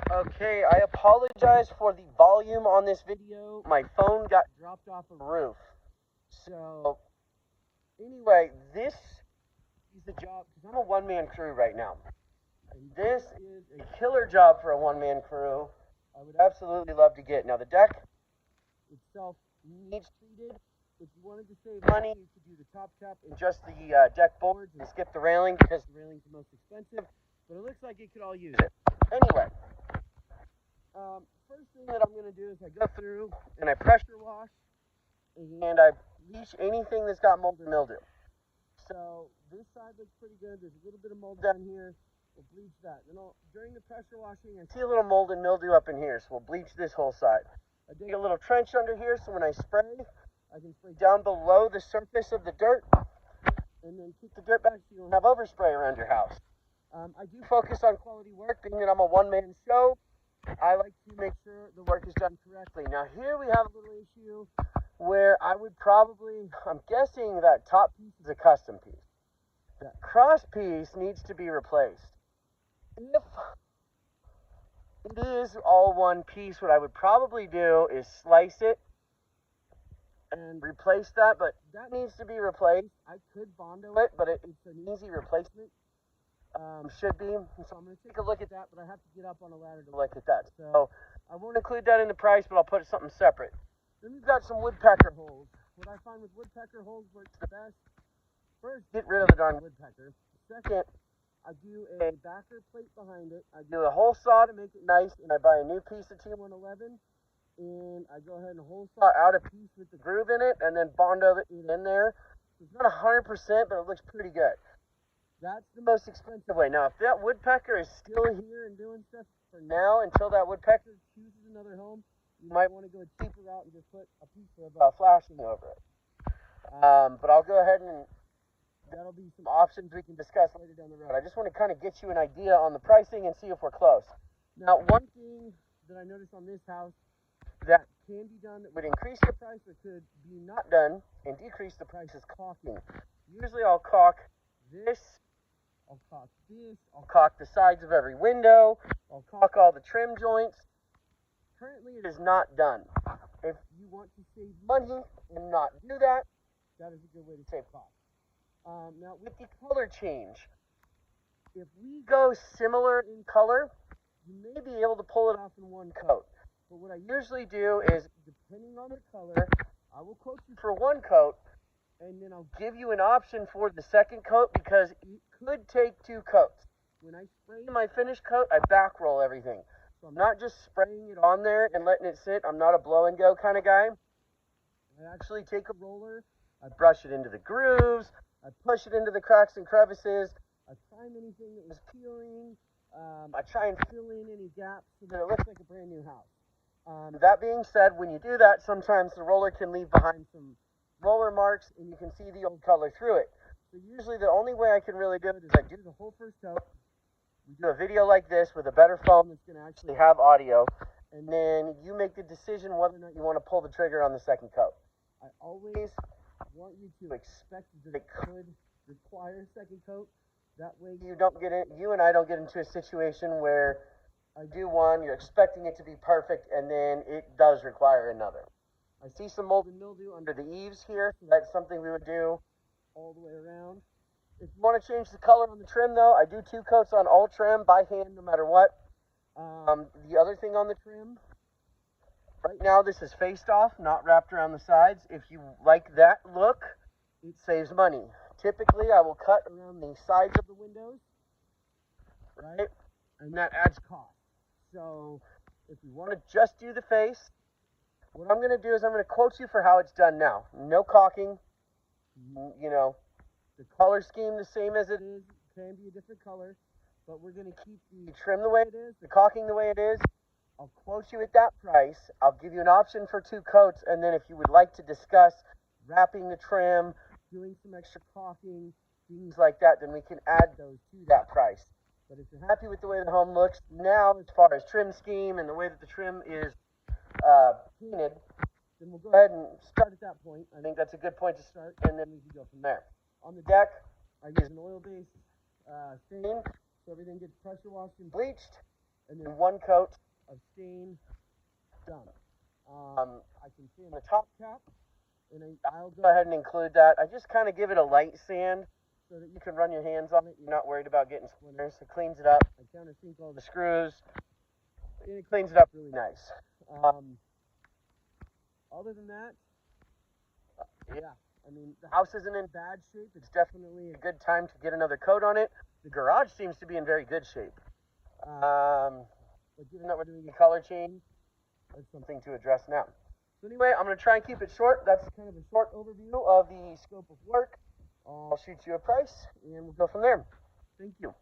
Okay, I apologize for the volume on this video. My phone got dropped off a roof. So, anyway, this is the job, because I'm a one-man crew right now. And this is a killer job for a one-man crew. I would absolutely love to get. Now, the deck itself needs treated. If you wanted to save money, you could do the top cap and just the deck boards and skip the railing because the railing's the most expensive. But it looks like it could all use it. Anyway. First thing that I'm going to do is I go through and I pressure wash and I bleach anything that's got mold and mildew. So this side looks pretty good. There's a little bit of mold down here. We'll bleach that. Then during the pressure washing, I see a little mold and mildew up in here, so we'll bleach this whole side. I dig a little trench under here, so when I spray, I can spray down below the surface of the dirt and then keep the dirt back so you don't have overspray around your house. I do focus on quality work, being that I'm a one-man show. I like to make sure the work is done correctly. Now here we have a little issue where I would probably, I'm guessing that top piece is a custom piece. That cross piece needs to be replaced. If it is all one piece, what I would probably do is slice it and replace that, but that needs to be replaced. I could Bondo it, but it's an easy replacement. Should be, so I'm going to take a look at that, but I have to get up on a ladder to look at that. So I won't include that in the price, but I'll put something separate. Then we've got some woodpecker holes. What I find with woodpecker holes works the best. First, get rid of the darn woodpecker. Second, I do a backer plate behind it. I do a hole saw to make it nice, and I buy a new piece of T111, and I go ahead and hole saw out a piece with the groove in it, and then Bondo it in there. It's not 100%, but it looks pretty good. That's the most expensive way. Now, if that woodpecker is still here and doing stuff for now until that woodpecker chooses another home, you might want to go a cheaper route and just put a piece of flashing over it. But I'll go ahead and that'll be some options we can discuss later down the road. I just want to kind of get you an idea on the pricing and see if we're close. Now, one thing that I noticed on this house that can be done that would increase the price or could be not done and decrease the price is caulking. Usually I'll caulk this. I'll caulk this, I'll caulk the sides of every window, I'll caulk all the trim joints. Currently it is not done. If you want to save money and not do that, that is a good way to save cost. Now with the color change, if we go similar in color, you may be able to pull it off in one coat. But what I usually do is, depending on the color, I will quote you for one coat, and then I'll give you an option for the second coat because it could take two coats. When I spray my finished coat, I back roll everything. So I'm not just spraying it on there and letting it sit. I'm not a blow and go kind of guy. I actually take a roller, I brush it into the grooves, I push it into the cracks and crevices, I prime anything that was peeling, I try and fill in any gaps so that it looks like a brand new house. That being said, when you do that, sometimes the roller can leave behind some roller marks and you can see the old color through it. So usually the only way I can really do it is I do the whole first coat. We do a video like this with a better phone that's going to actually have audio, and then you make the decision whether or not you want to pull the trigger on the second coat. I always want you to expect that it could require a second coat. That way you and I don't get into a situation where I do one, you're expecting it to be perfect, and then it does require another. I see some mold and mildew under the eaves here, so that's something we would do all the way around. If you want to change the color on the trim, though, I do two coats on all trim by hand, no matter what. The other thing on the trim, right now this is faced off, not wrapped around the sides. If you like that look, it saves money. Typically, I will cut around the sides of the windows, right? And that adds cost. So if you want to just do the face, what I'm going to do is I'm going to quote you for how it's done now. No caulking, you know, the color scheme the same as it is. It can be a different color, but we're going to keep the trim the way it is, the caulking the way it is. I'll quote you at that price. I'll give you an option for two coats, and then if you would like to discuss wrapping the trim, doing some extra caulking, things like that, then we can add those to that price. But if you're happy with the way the home looks now, as far as trim scheme and the way that the trim is painted, then we'll go ahead and start at that point. I think that's a good point to start, and then we can go from there. On the deck, I use an oil-based stain, so everything gets pressure washed and bleached, and then 1 coat of stain, done. I can sand the top cap, and I'll go ahead and include that. I just kind of give it a light sand so that you can run your hands on it. You're not worried about getting splinters. It cleans it up. I countersink all the screws, and it cleans it up really nice. Other than that, yeah, I mean, the house isn't in bad shape. It's definitely a good time to get another coat on it. The garage seems to be in very good shape. But given that we're doing a color change, that's something to address now. So anyway, I'm going to try and keep it short. That's kind of a short overview of the scope of work. I'll shoot you a price, and we'll go from there. Thank you.